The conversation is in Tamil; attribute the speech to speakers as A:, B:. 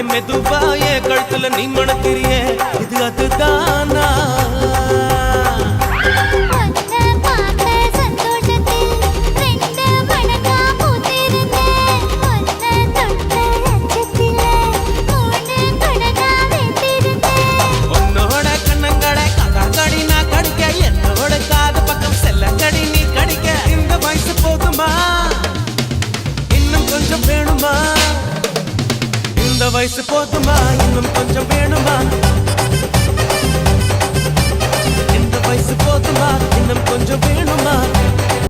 A: மெதுவா என் கழுத்துல நீ மணக்கிறியே இது அதுதானா இந்த வயசு போதுமா இன்னும் கொஞ்சம் வேணுமா இந்த வயசு போதுமா இன்னும் கொஞ்சம் வேணுமா